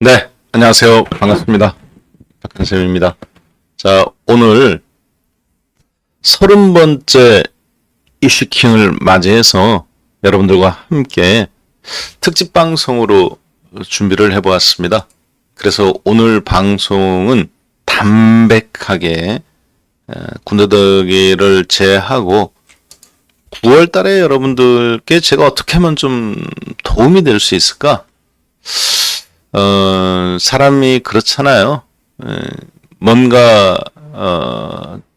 네, 안녕하세요. 반갑습니다. 박한쌤입니다. 자, 오늘 30번째 이슈킹을 맞이해서 여러분들과 함께 특집 방송으로 준비를 해보았습니다. 그래서 오늘 방송은 담백하게 군더더기를 제하고 9월 달에 여러분들께 제가 어떻게 하면 좀 도움이 될 수 있을까? 사람이 그렇잖아요. 뭔가,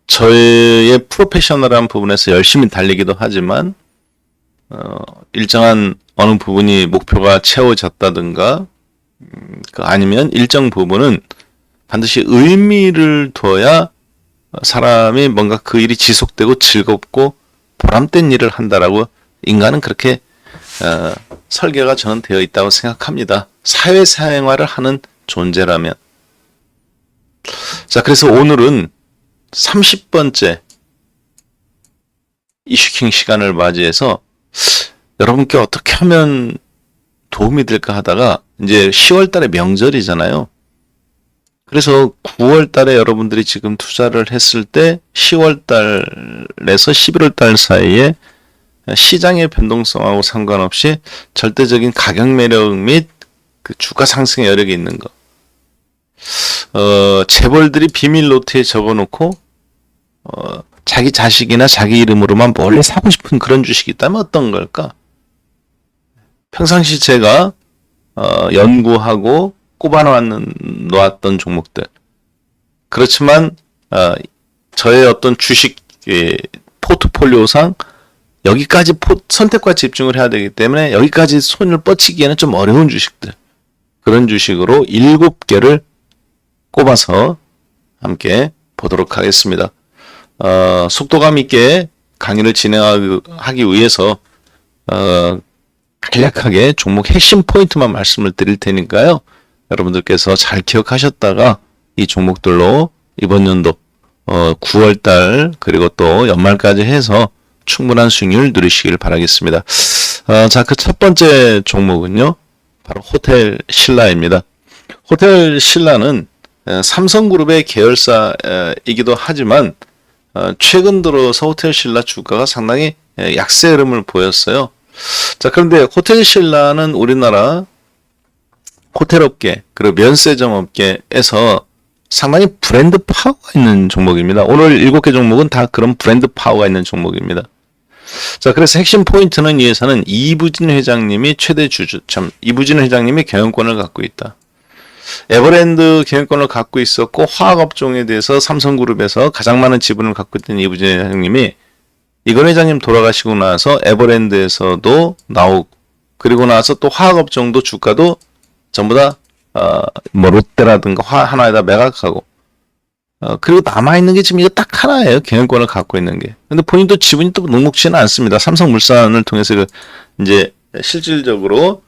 저의 프로페셔널한 부분에서 열심히 달리기도 하지만, 일정한 어느 부분이 목표가 채워졌다든가, 아니면 일정 부분은 반드시 의미를 둬야 사람이 뭔가 그 일이 지속되고 즐겁고 보람된 일을 한다라고 인간은 그렇게 설계가 저는 되어 있다고 생각합니다. 사회생활을 하는 존재라면. 자, 그래서 오늘은 30번째 이슈킹 시간을 맞이해서 여러분께 어떻게 하면 도움이 될까 하다가 이제 10월 달에 명절이잖아요. 그래서 9월 달에 여러분들이 지금 투자를 했을 때 10월 달에서 11월 달 사이에 시장의 변동성하고 상관없이 절대적인 가격 매력 및 그 주가 상승의 여력이 있는 거. 재벌들이 비밀 노트에 적어놓고 자기 자식이나 자기 이름으로만 몰래 사고 싶은 그런 주식이 있다면 어떤 걸까? 평상시 제가 연구하고 꼽아놓았던 종목들. 그렇지만 저의 어떤 주식 포트폴리오상 여기까지 선택과 집중을 해야 되기 때문에 여기까지 손을 뻗치기에는 좀 어려운 주식들. 그런 주식으로 7개를 꼽아서 함께 보도록 하겠습니다. 속도감 있게 강의를 진행하기 위해서 간략하게 종목 핵심 포인트만 말씀을 드릴 테니까요. 여러분들께서 잘 기억하셨다가 이 종목들로 이번 연도 9월달 그리고 또 연말까지 해서 충분한 수익률 누리시길 바라겠습니다. 자, 그 첫 번째 종목은요. 바로 호텔 신라입니다. 호텔 신라는 삼성그룹의 계열사이기도 하지만 최근 들어서 호텔 신라 주가가 상당히 약세 흐름을 보였어요. 자, 그런데 호텔 신라는 우리나라 호텔업계 그리고 면세점 업계에서 상당히 브랜드 파워가 있는 종목입니다. 오늘 7개 종목은 다 그런 브랜드 파워가 있는 종목입니다. 자, 그래서 핵심 포인트는 이 회사는 이부진 회장님이 최대 주주, 이부진 회장님이 경영권을 갖고 있다. 에버랜드 경영권을 갖고 있었고 화학업종에 대해서 삼성그룹에서 가장 많은 지분을 갖고 있던 이부진 회장님이 이건 회장님 돌아가시고 나서 에버랜드에서도 나오고 그리고 나서 또 화학업종도 주가도 전부 다 롯데라든가 하나에다 매각하고 그리고 남아있는 게 지금 이거 딱 하나예요. 경영권을 갖고 있는 게. 근데 본인도 지분이 또 녹록지는 않습니다. 삼성물산을 통해서 이제 실질적으로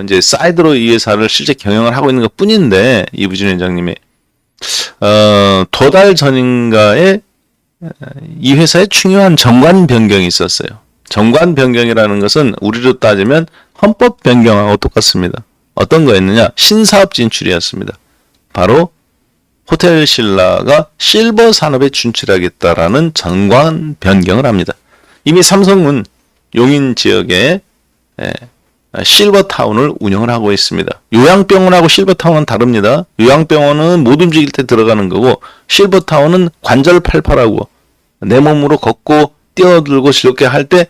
이제 사이드로 이 회사를 실제 경영을 하고 있는 것 뿐인데 이부진 회장님이 두 달 전인가에 이 회사에 중요한 정관 변경이 있었어요. 정관 변경이라는 것은 우리로 따지면 헌법 변경하고 똑같습니다. 어떤 거였느냐? 신사업 진출이었습니다. 바로 호텔 신라가 실버 산업에 진출하겠다라는 정관 변경을 합니다. 이미 삼성은 용인 지역에 실버타운을 운영을 하고 있습니다. 요양병원하고 실버타운은 다릅니다. 요양병원은 못 움직일 때 들어가는 거고 실버타운은 관절 팔팔하고 내 몸으로 걷고 뛰어들고 즐겁게 할 때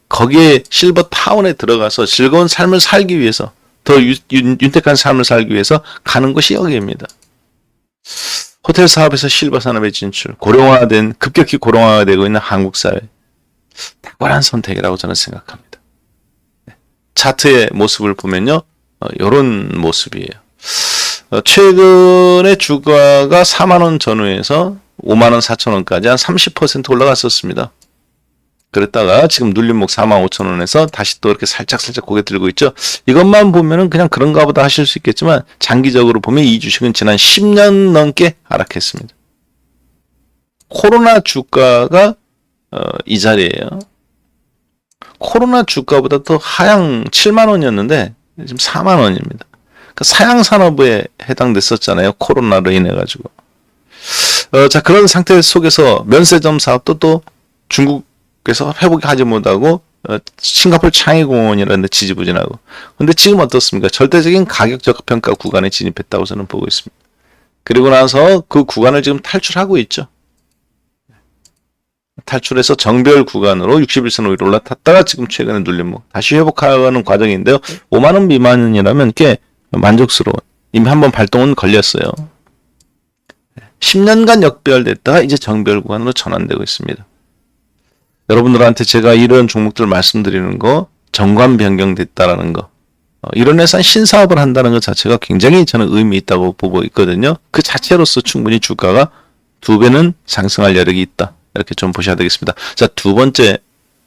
거기에 실버타운에 들어가서 즐거운 삶을 살기 위해서 더 윤택한 삶을 살기 위해서 가는 것이 여기입니다. 호텔 사업에서 실버 산업에 진출, 급격히 고령화가 되고 있는 한국 사회. 탁월한 선택이라고 저는 생각합니다. 차트의 모습을 보면요. 이런 모습이에요. 최근에 주가가 4만원 전후에서 5만원 4천원까지 한 30% 올라갔었습니다. 그랬다가 지금 눌림목 45,000원에서 다시 또 이렇게 살짝 고개 들고 있죠. 이것만 보면은 그냥 그런가 보다 하실 수 있겠지만 장기적으로 보면 이 주식은 지난 10년 넘게 하락했습니다. 코로나 주가가 이 자리예요. 코로나 주가보다 더 하향 7만 원이었는데 지금 4만 원입니다. 그 사양 산업에 해당됐었잖아요. 코로나로 인해 가지고. 자, 그런 상태 속에서 면세점 사업도 또 중국에서 회복하지 못하고 싱가포르 창의공원이라는 데 지지부진하고. 근데 지금 어떻습니까? 절대적인 가격 저평가 구간에 진입했다고 저는 보고 있습니다. 그리고 나서 그 구간을 지금 탈출하고 있죠. 탈출해서 정별 구간으로 61선 위로 올라탔다가 지금 최근에 눌림 다시 회복하는 과정인데요. 5만 원 미만이라면 꽤 만족스러운. 이미 한번 발동은 걸렸어요. 10년간 역별됐다가 이제 정별 구간으로 전환되고 있습니다. 여러분들한테 제가 이런 종목들 말씀드리는 거 정관 변경됐다라는 거 이런 회사 신사업을 한다는 것 자체가 굉장히 저는 의미 있다고 보고 있거든요. 그 자체로서 충분히 주가가 2배는 상승할 여력이 있다. 이렇게 좀 보셔야 되겠습니다. 자, 두 번째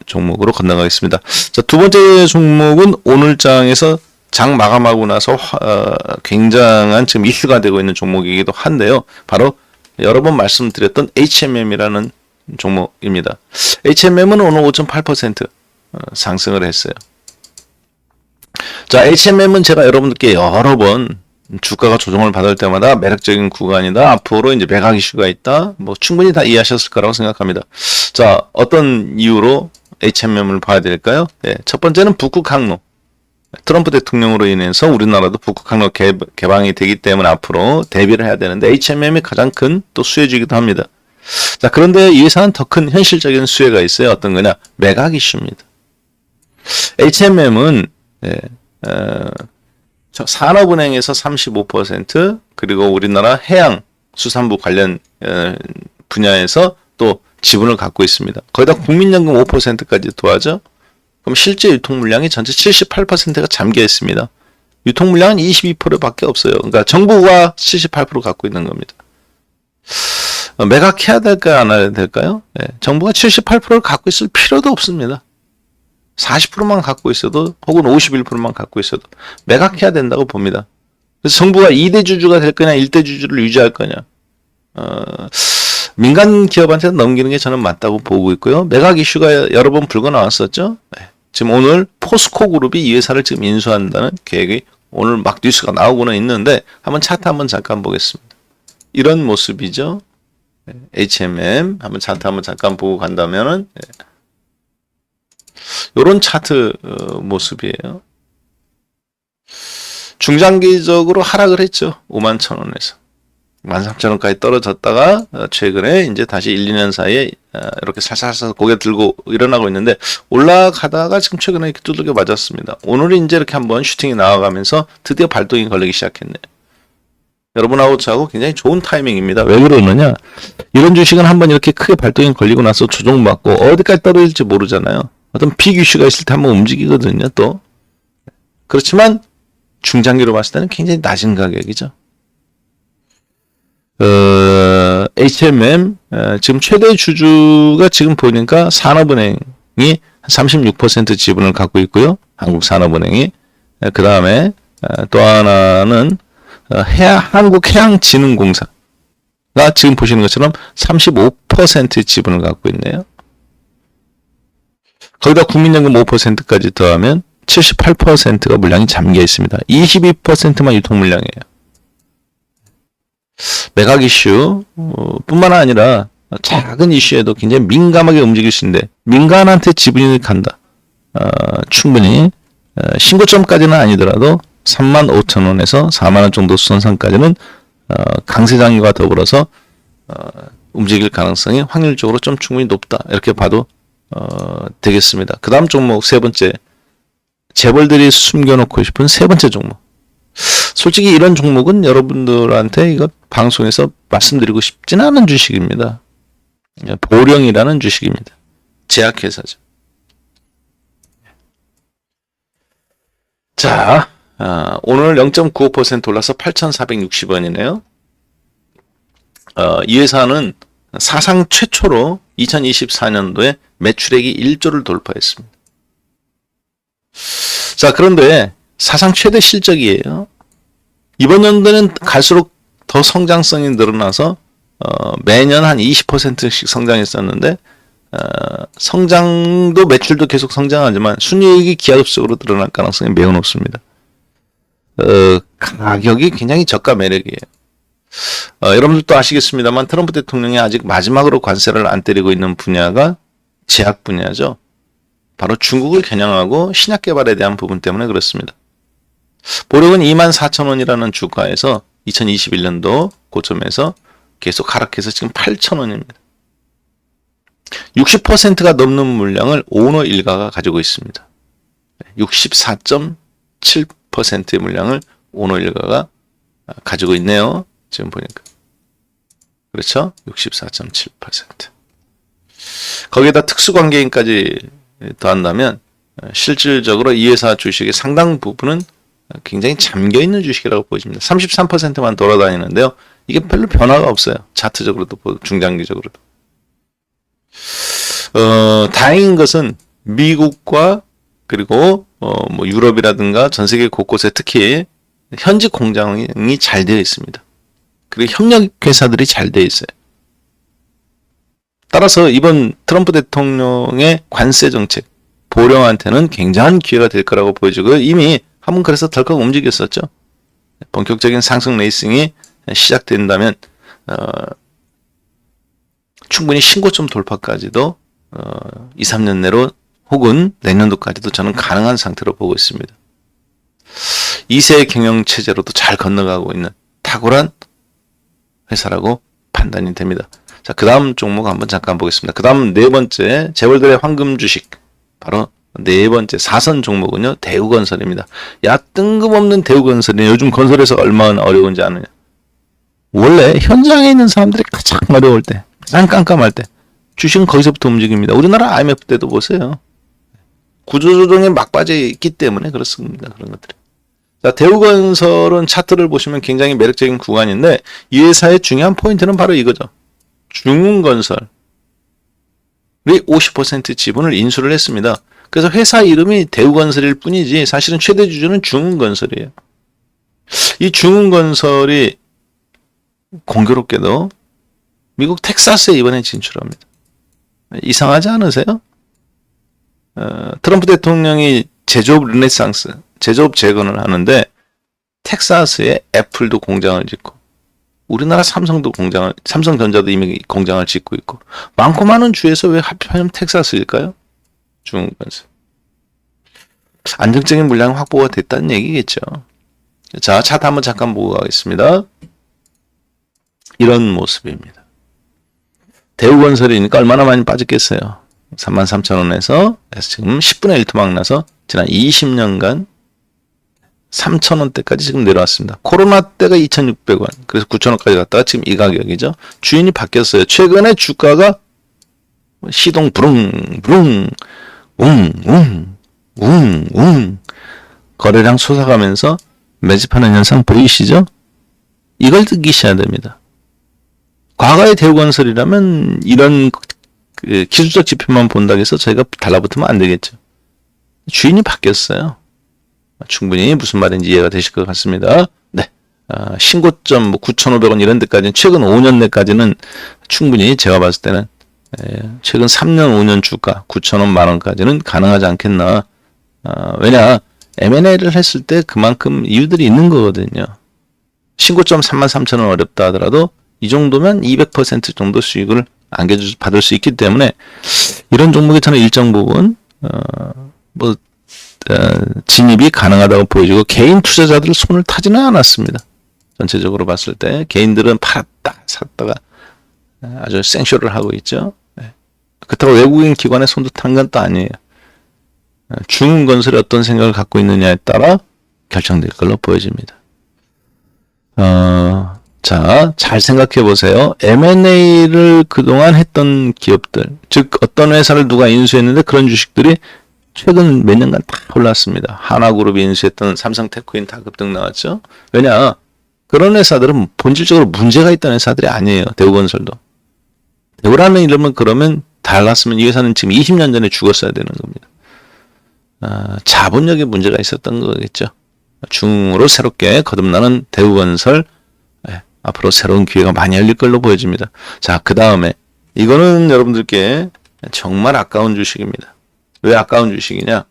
종목으로 건너가겠습니다. 자, 두 번째 종목은 오늘 장에서 장 마감하고 나서 굉장한 지금 이슈가 되고 있는 종목이기도 한데요. 바로 여러 번 말씀드렸던 HMM이라는 종목입니다. HMM은 오늘 5.8% 상승을 했어요. 자, HMM은 제가 여러분들께 여러 번 주가가 조정을 받을 때마다 매력적인 구간이다. 앞으로 이제 매각 이슈가 있다. 뭐 충분히 다 이해하셨을 거라고 생각합니다. 자, 어떤 이유로 HMM을 봐야 될까요? 네, 첫 번째는 북극 항로. 트럼프 대통령으로 인해서 우리나라도 북극 항로 개방이 되기 때문에 앞으로 대비를 해야 되는데 HMM이 가장 큰 또 수혜주이기도 합니다. 자, 그런데 이 회사는 더 큰 현실적인 수혜가 있어요. 어떤 거냐? 매각 이슈입니다. HMM은 산업은행에서 35% 그리고 우리나라 해양 수산부 관련 분야에서 또 지분을 갖고 있습니다. 거기다 국민연금 5%까지 도와줘. 그럼 실제 유통 물량이 전체 78%가 잠겨 있습니다. 유통 물량은 22%밖에 없어요. 그러니까 정부가 78% 갖고 있는 겁니다. 매각해야 될까요? 안 해야 될까요? 네, 정부가 78%를 갖고 있을 필요도 없습니다. 40%만 갖고 있어도 혹은 51%만 갖고 있어도 매각해야 된다고 봅니다. 그래서 정부가 2대 주주가 될 거냐 1대 주주를 유지할 거냐 민간 기업한테 넘기는 게 저는 맞다고 보고 있고요. 매각 이슈가 여러 번 불고 나왔었죠. 네. 지금 오늘 포스코 그룹이 이 회사를 지금 인수한다는 계획이 오늘 막 뉴스가 나오고는 있는데 한번 차트 한번 잠깐 보겠습니다. 이런 모습이죠. 네. HMM 한번 차트 한번 잠깐 보고 간다면은 이런 차트 모습이에요. 중장기적으로 하락을 했죠. 51,000원에서 13,000원까지 떨어졌다가 최근에 이제 다시 1, 2년 사이에 이렇게 살살살 고개 들고 일어나고 있는데 올라가다가 지금 최근에 이렇게 두들겨 맞았습니다. 오늘은 이제 이렇게 한번 슈팅이 나와가면서 드디어 발동이 걸리기 시작했네요. 여러분하고 저하고 굉장히 좋은 타이밍입니다. 왜 그러느냐? 이런 주식은 한번 이렇게 크게 발동이 걸리고 나서 조정받고 어디까지 떨어질지 모르잖아요. 어떤 빅 이슈가 있을 때 한번 움직이거든요, 또. 그렇지만, 중장기로 봤을 때는 굉장히 낮은 가격이죠. HMM, 지금 최대 주주가 지금 보니까 산업은행이 36% 지분을 갖고 있고요. 한국산업은행이. 그 다음에, 또 하나는, 한국해양진흥공사가 지금 보시는 것처럼 35% 지분을 갖고 있네요. 거기다 국민연금 5%까지 더하면 78%가 물량이 잠겨 있습니다. 22%만 유통 물량이에요. 매각 이슈 뿐만 아니라 작은 이슈에도 굉장히 민감하게 움직일 수 있는데 민간한테 지분이 간다. 충분히 신고점까지는 아니더라도 35,000원에서 4만원 정도 수선상까지는 강세장과 더불어서 움직일 가능성이 확률적으로 좀 충분히 높다. 이렇게 봐도 되겠습니다. 그 다음 종목 세 번째, 재벌들이 숨겨놓고 싶은 세 번째 종목. 솔직히 이런 종목은 여러분들한테 이거 방송에서 말씀드리고 싶지는 않은 주식입니다. 보령이라는 주식입니다. 제약회사죠. 자, 오늘 0.95% 올라서 8,460원이네요. 이 회사는 사상 최초로 2024년도에 매출액이 1조를 돌파했습니다. 자, 그런데 사상 최대 실적이에요. 이번 연도는 갈수록 더 성장성이 늘어나서 매년 한 20%씩 성장했었는데 성장도 매출도 계속 성장하지만 순이익이 기하급수적으로 늘어날 가능성이 매우 높습니다. 가격이 굉장히 저가 매력이에요. 여러분들도 아시겠습니다만 트럼프 대통령이 아직 마지막으로 관세를 안 때리고 있는 분야가 제약 분야죠. 바로 중국을 겨냥하고 신약 개발에 대한 부분 때문에 그렇습니다. 보력은 24,000원이라는 주가에서 2021년도 고점에서 계속 하락해서 지금 8,000원입니다. 60%가 넘는 물량을 오너 일가가 가지고 있습니다. 64.7%의 물량을 오너 일가가 가지고 있네요. 지금 보니까. 그렇죠? 64.7%. 거기에다 특수관계인까지 더한다면 실질적으로 이 회사 주식의 상당 부분은 굉장히 잠겨있는 주식이라고 보여집니다. 33%만 돌아다니는데요. 이게 별로 변화가 없어요. 차트적으로도 중장기적으로도. 다행인 것은 미국과 그리고 뭐 유럽이라든가 전 세계 곳곳에 특히 현지 공장이 잘 되어 있습니다. 그리고 협력 회사들이 잘 되어 있어요. 따라서 이번 트럼프 대통령의 관세 정책, 보령한테는 굉장한 기회가 될 거라고 보여지고요. 이미 한번 그래서 덜컥 움직였었죠. 본격적인 상승 레이싱이 시작된다면 충분히 신고점 돌파까지도 2, 3년 내로 혹은 내년도까지도 저는 가능한 상태로 보고 있습니다. 2세 경영체제로도 잘 건너가고 있는 탁월한 회사라고 판단이 됩니다. 자, 그 다음 종목 한번 잠깐 보겠습니다. 그 다음 네 번째 재벌들의 황금 주식, 바로 네 번째 4선 종목은요, 대우건설입니다. 야, 뜬금없는 대우건설이 요즘 건설에서 얼마나 어려운지 아느냐. 원래 현장에 있는 사람들이 가장 어려울 때, 가장 깜깜할 때 주식은 거기서부터 움직입니다. 우리나라 IMF 때도 보세요. 구조조정에 막빠져 있기 때문에 그렇습니다. 그런 것들이. 자, 대우건설은 차트를 보시면 굉장히 매력적인 구간인데 이 회사의 중요한 포인트는 바로 이거죠. 중흥건설이 50% 지분을 인수를 했습니다. 그래서 회사 이름이 대우건설일 뿐이지 사실은 최대 주주는 중흥건설이에요. 이 중흥건설이 공교롭게도 미국 텍사스에 이번에 진출합니다. 이상하지 않으세요? 트럼프 대통령이 제조업 르네상스, 제조업 재건을 하는데 텍사스에 애플도 공장을 짓고 우리나라 삼성전자도 이미 공장을 짓고 있고 많고 많은 주에서 왜 하필이면 텍사스일까요? 중흥건설. 안정적인 물량 확보가 됐다는 얘기겠죠. 자, 차트 한번 잠깐 보고 가겠습니다. 이런 모습입니다. 대우건설이니까 얼마나 많이 빠졌겠어요. 33,000원에서 지금 10분의 1 토막 나서 지난 20년간 3,000원대까지 지금 내려왔습니다. 코로나 때가 2,600원, 그래서 9,000원까지 갔다가 지금 이 가격이죠. 주인이 바뀌었어요. 최근에 주가가 시동 부릉부릉 웅웅 거래량 솟아가면서 매집하는 현상 보이시죠? 이걸 느끼셔야 됩니다. 과거의 대우건설이라면 이런 기술적 지표만 본다고 해서 저희가 달라붙으면 안 되겠죠. 주인이 바뀌었어요. 충분히 무슨 말인지 이해가 되실 것 같습니다. 네. 신고점 9,500원 이런 데까지는 최근 5년 내까지는 충분히 제가 봤을 때는 최근 3년 5년 주가 9,000원 만원까지는 가능하지 않겠나. 왜냐 M&A를 했을 때 그만큼 이유들이 있는 거거든요. 신고점 33,000원 어렵다 하더라도 이 정도면 200% 정도 수익을 안겨받을 수 있기 때문에 이런 종목에 저는 일정 부분 진입이 가능하다고 보여지고 개인 투자자들 손을 타지는 않았습니다. 전체적으로 봤을 때 개인들은 팔았다 샀다가 아주 생쇼를 하고 있죠. 그렇다고 외국인 기관의 손도 탄 건 또 아니에요. 중흥건설이 어떤 생각을 갖고 있느냐에 따라 결정될 걸로 보여집니다. 자, 잘 생각해 보세요. M&A를 그동안 했던 기업들, 즉 어떤 회사를 누가 인수했는데 그런 주식들이 최근 몇 년간 다 올랐습니다. 하나그룹이 인수했던 삼성테크인 다 급등 나왔죠. 왜냐? 그런 회사들은 본질적으로 문제가 있던 회사들이 아니에요. 대우건설도. 대우라는 이름은 그러면 달랐으면 이 회사는 지금 20년 전에 죽었어야 되는 겁니다. 자본력에 문제가 있었던 거겠죠. 중으로 새롭게 거듭나는 대우건설, 앞으로 새로운 기회가 많이 열릴 걸로 보여집니다. 자, 그 다음에 이거는 여러분들께 정말 아까운 주식입니다. 왜 아까운 주식이냐?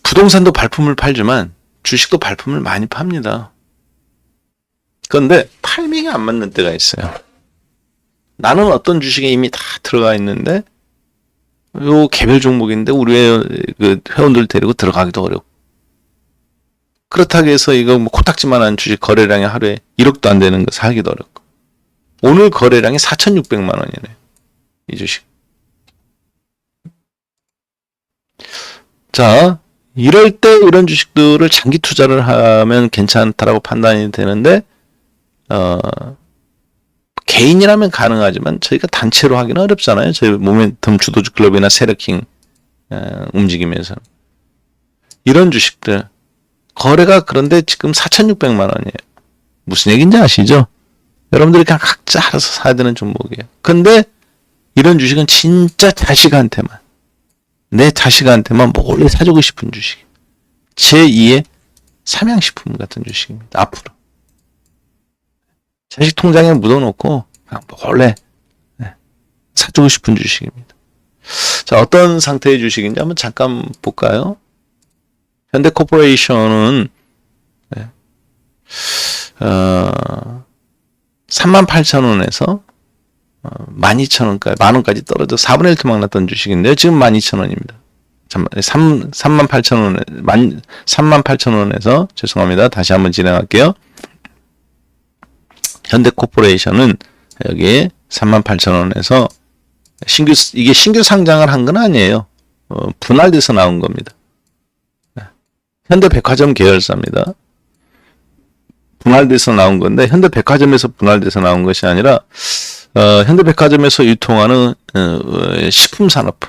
부동산도 발품을 팔지만 주식도 발품을 많이 팝니다. 그런데 타이밍이 안 맞는 때가 있어요. 나는 어떤 주식에 이미 다 들어가 있는데 요 개별 종목인데 우리 회원들 데리고 들어가기도 어렵고, 그렇다고 해서 이거 뭐 코딱지만한 주식 거래량이 하루에 1억도 안 되는 거 사기도 어렵고, 오늘 거래량이 4,600만 원이네요. 이 주식. 자, 이럴 때 이런 주식들을 장기 투자를 하면 괜찮다라고 판단이 되는데, 개인이라면 가능하지만 저희가 단체로 하기는 어렵잖아요. 저희 모멘텀 주도주 클럽이나 세력킹 움직이면서. 이런 주식들 거래가 그런데 지금 4,600만 원이에요. 무슨 얘기인지 아시죠? 여러분들이 그냥 각자 알아서 사야 되는 종목이에요. 근데 이런 주식은 진짜 자식한테만, 내 자식한테만 몰래 사주고 싶은 주식. 제2의 삼양식품 같은 주식입니다. 앞으로. 자식 통장에 묻어놓고 그냥 몰래 사주고 싶은 주식입니다. 자, 어떤 상태의 주식인지 한번 잠깐 볼까요? 현대코퍼레이션은 38,000원에서 12,000원까지, 만원까지 떨어져 4분의 1 토막 났던 주식인데요. 지금 12,000원입니다. 38,000원에서, 죄송합니다. 다시 한번 진행할게요. 현대코퍼레이션은 여기 38,000원에서 이게 신규 상장을 한 건 아니에요. 분할돼서 나온 겁니다. 현대백화점 계열사입니다. 분할돼서 나온 건데, 현대백화점에서 분할돼서 나온 것이 아니라 현대백화점에서 유통하는 식품산업부,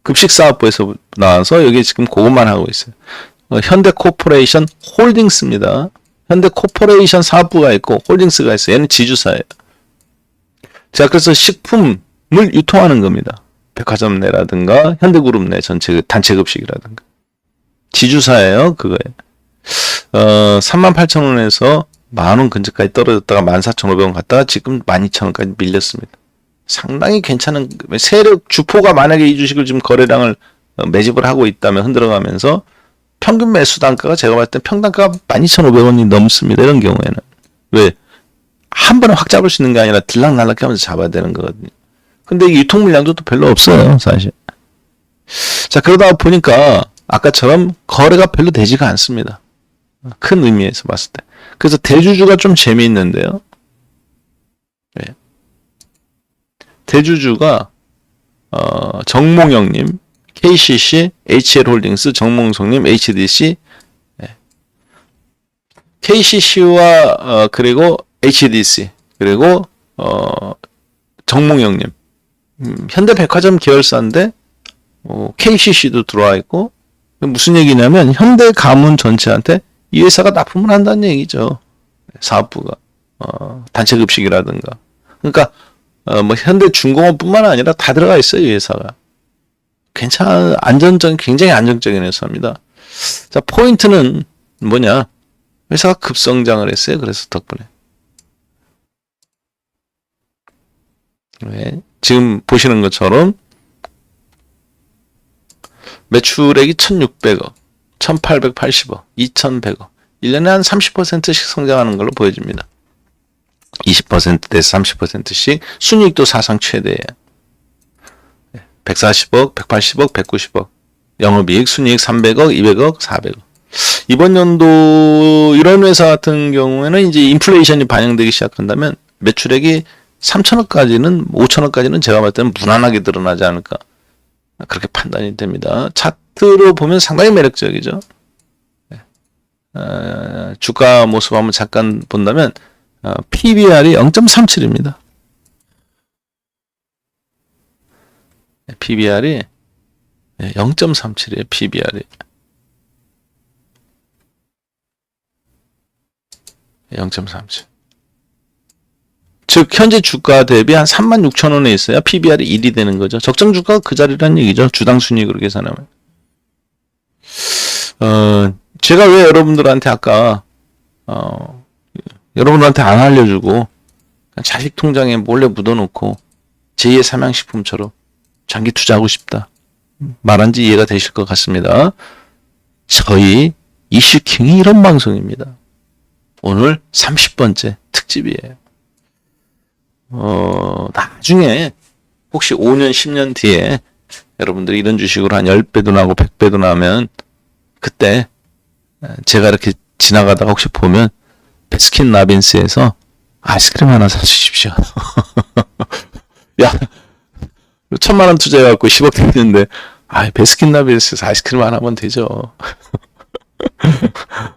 급식사업부에서 나와서 여기 지금 그것만 하고 있어요. 현대코퍼레이션 홀딩스입니다. 현대코퍼레이션 사업부가 있고 홀딩스가 있어요. 얘는 지주사예요. 자, 그래서 식품을 유통하는 겁니다. 백화점 내라든가 현대그룹 내 전체 단체 급식이라든가. 지주사예요. 그거에 38,000원에서 만원 근처까지 떨어졌다가 14,500원 갔다가 지금 12,000원까지 밀렸습니다. 상당히 괜찮은, 세력 주포가 만약에 이 주식을 지금 거래량을 매집을 하고 있다면 흔들어가면서 평균 매수 단가가 제가 봤을 때 평단가가 12,500원이 넘습니다. 이런 경우에는. 왜? 한 번에 확 잡을 수 있는 게 아니라 들락날락 하면서 잡아야 되는 거거든요. 근데 이 유통 물량도 또 별로 없어요, 사실. 자, 그러다 보니까 아까처럼 거래가 별로 되지가 않습니다. 큰 의미에서 봤을 때. 그래서 대주주가 좀 재미있는데요. 네. 대주주가 정몽영님, KCC, HL홀딩스, 정몽성님, HDC, 네. KCC와 그리고 HDC, 그리고 정몽영님, 현대백화점 계열사인데 KCC도 들어와 있고, 무슨 얘기냐면 현대가문 전체한테 이 회사가 납품을 한다는 얘기죠. 사업부가 단체급식이라든가. 그러니까 뭐 현대중공업뿐만 아니라 다 들어가 있어요, 이 회사가. 굉장히 안정적인 회사입니다. 자, 포인트는 뭐냐? 회사가 급성장을 했어요. 그래서 덕분에. 네. 지금 보시는 것처럼 매출액이 1,600억, 1,880억, 2,100억. 1년에 한 30%씩 성장하는 걸로 보여집니다. 20%대에서 30%씩. 순이익도 사상 최대예요. 140억, 180억, 190억. 영업이익, 순이익 300억, 200억, 400억. 이번 연도 이런 회사 같은 경우에는 이제 인플레이션이 반영되기 시작한다면 매출액이 3천억까지는, 5천억까지는 제가 봤을 때는 무난하게 드러나지 않을까. 그렇게 판단이 됩니다. 차트로 보면 상당히 매력적이죠. 주가 모습 한번 잠깐 본다면 PBR이 0.37입니다. PBR이 0.37이에요. PBR이 0.37. 즉 현재 주가 대비 한 36,000원에 있어야 PBR이 1이 되는 거죠. 적정 주가가 그 자리라는 얘기죠. 주당 순이익으로 계산하면. 제가 왜 여러분들한테 아까 여러분들한테 안 알려주고 자식 통장에 몰래 묻어놓고 제2의 삼양식품처럼 장기 투자하고 싶다 말한지 이해가 되실 것 같습니다. 저희 이슈킹이 이런 방송입니다. 오늘 30번째 특집이에요. 나중에 혹시 5년, 10년 뒤에 여러분들이 이런 주식으로 한 10배도 나고 100배도 나면 그때 제가 이렇게 지나가다가 혹시 보면 베스킨라빈스에서 아이스크림 하나 사주십시오. 야, 1,000만 원 투자해갖고 10억 됐는데 베스킨라빈스에서 아이스크림 하나면 되죠.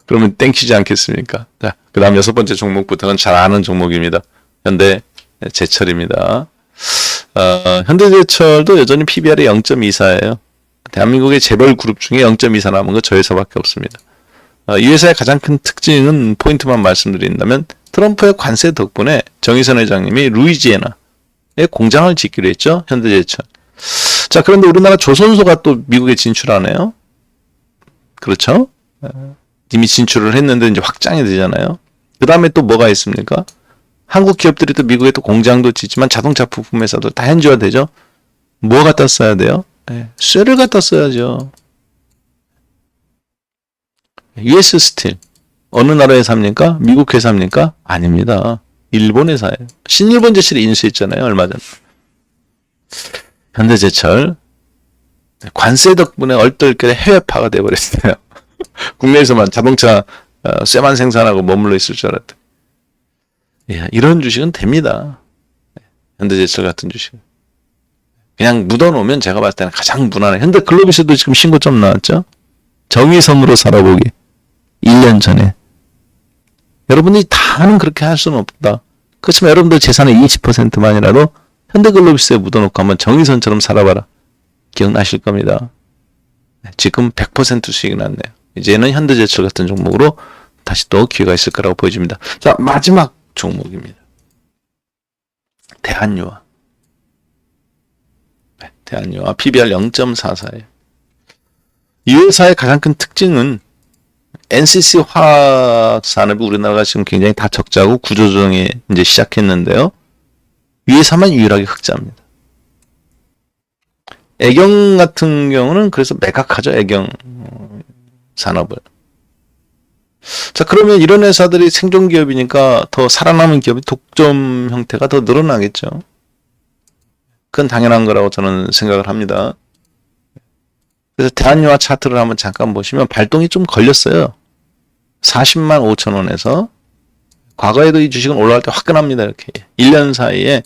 그러면 땡키지 않겠습니까? 자, 그 다음 6번째 종목부터는 잘 아는 종목입니다. 현대제철입니다. 현대제철도 여전히 PBR이 0.24예요. 대한민국의 재벌 그룹 중에 0.24 남은 거 저 회사밖에 없습니다. 이 회사의 가장 큰 특징은 포인트만 말씀드린다면 트럼프의 관세 덕분에 정의선 회장님이 루이지애나에 공장을 짓기로 했죠. 현대제철. 자, 그런데 우리나라 조선소가 또 미국에 진출하네요. 그렇죠? 이미 진출을 했는데 이제 확장이 되잖아요. 그 다음에 또 뭐가 있습니까? 한국 기업들이 또 미국에 또 공장도 짓지만 자동차 부품 회사도 다 현지화 되죠. 뭐 갖다 써야 돼요? 쇠를 갖다 써야죠. US 스틸 어느 나라 회사입니까? 미국 회사입니까? 아닙니다. 일본 회사예요. 신일본 제철이 인수했잖아요. 얼마 전. 현대제철 관세 덕분에 얼떨결에 해외파가 돼버렸어요. 국내에서만 자동차 쇠만 생산하고 머물러 있을 줄 알았더니 이런 주식은 됩니다. 현대제철 같은 주식은 그냥 묻어놓으면 제가 봤을 때는 가장 무난해. 현대글로비스도 지금 신고점 나왔죠. 정의선으로 살아보기 1년 전에. 여러분들이 다는 그렇게 할 수는 없다. 그렇지만 여러분들 재산의 20%만이라도 현대글로비스에 묻어놓고 한번 정의선처럼 살아봐라. 기억나실 겁니다. 지금 100% 수익이 났네요. 이제는 현대제철 같은 종목으로 다시 또 기회가 있을 거라고 보여집니다. 자, 마지막 종목입니다. 대한유화. 대한유화 PBR 0.44예요. 이 회사의 가장 큰 특징은 NCC 화학 산업이 우리나라가 지금 굉장히 다 적자고 구조조정이 이제 시작했는데요. 이 회사만 유일하게 흑자입니다. 애경 같은 경우는 그래서 매각하죠. 애경 산업을. 자, 그러면 이런 회사들이 생존 기업이니까 더 살아남은 기업이 독점 형태가 더 늘어나겠죠. 그건 당연한 거라고 저는 생각을 합니다. 그래서 대한유화 차트를 한번 잠깐 보시면 발동이 좀 걸렸어요. 40만 5천 원에서 과거에도 이 주식은 올라갈 때 화끈합니다. 이렇게 1년 사이에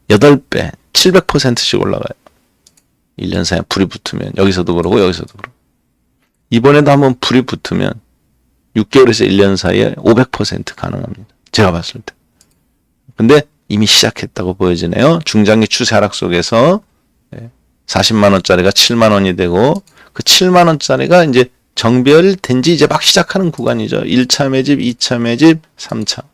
8배 700%씩 올라가요. 1년 사이에 불이 붙으면 여기서도 그러고 여기서도 그러고 이번에도 한번 불이 붙으면 6개월에서 1년 사이에 500% 가능합니다. 제가 봤을 때. 근데 이미 시작했다고 보여지네요. 중장기 추세 하락 속에서 40만 원짜리가 7만 원이 되고 그 7만 원짜리가 이제 정별된 지 이제 막 시작하는 구간이죠. 1차 매집, 2차 매집, 3차.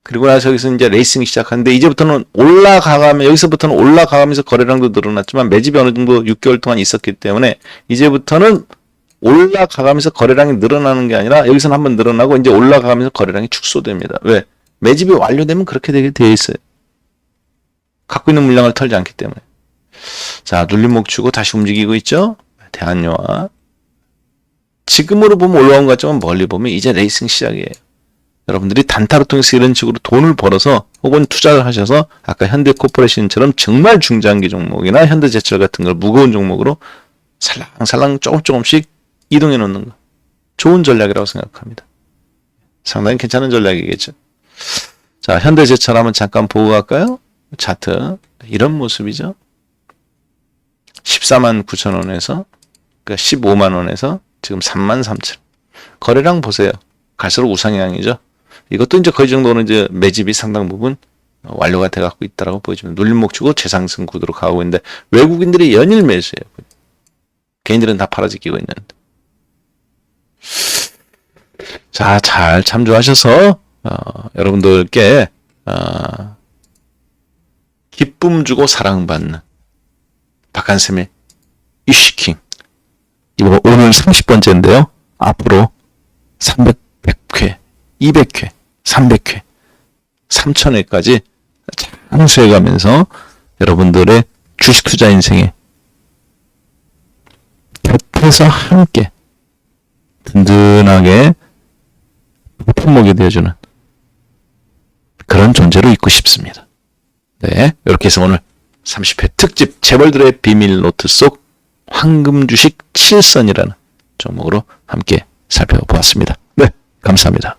그리고 나서 여기서 이제 레이싱이 시작하는데 이제부터는 올라가가면 여기서부터는 올라가면서 거래량도 늘어났지만 매집이 어느 정도 6개월 동안 있었기 때문에 이제부터는 올라가면서 거래량이 늘어나는 게 아니라 여기서는 한번 늘어나고 이제 올라가면서 거래량이 축소됩니다. 왜? 매집이 완료되면 그렇게 되게 되어 있어요. 갖고 있는 물량을 털지 않기 때문에. 자, 눌림목 주고 다시 움직이고 있죠. 대한유화. 지금으로 보면 올라온 것 같지만 멀리 보면 이제 레이싱 시작이에요. 여러분들이 단타를 통해서 이런 식으로 돈을 벌어서 혹은 투자를 하셔서 아까 현대코퍼레이션처럼 정말 중장기 종목이나 현대제철 같은 걸 무거운 종목으로 살랑살랑 조금씩 이동해 놓는 거. 좋은 전략이라고 생각합니다. 상당히 괜찮은 전략이겠죠. 자, 현대제철 한번 잠깐 보고 갈까요? 차트. 이런 모습이죠. 14만 9천 원에서 그러니까 15만 원에서 지금 3만 3천. 거래량 보세요. 갈수록 우상향이죠. 이것도 이제 거의 정도는 이제 매집이 상당 부분 완료가 돼 갖고 있다라고 보여집니다. 눌림목 주고 재상승 구도로 가고 있는데 외국인들이 연일 매수해요. 개인들은 다 팔아지기고 있는데. 자, 잘 참조하셔서 여러분들께 기쁨 주고 사랑받는 박한샘의 이슈킹. 이거 오늘 30번째인데요. 앞으로 100회, 200회, 300회, 3000회까지 장수해가면서 여러분들의 주식 투자 인생에 곁에서 함께 든든하게 품목이 되어주는 그런 존재로 있고 싶습니다. 네, 이렇게 해서 오늘 30회 특집 재벌들의 비밀 노트 속 황금 주식 7선이라는 종목으로 함께 살펴보았습니다. 네, 감사합니다.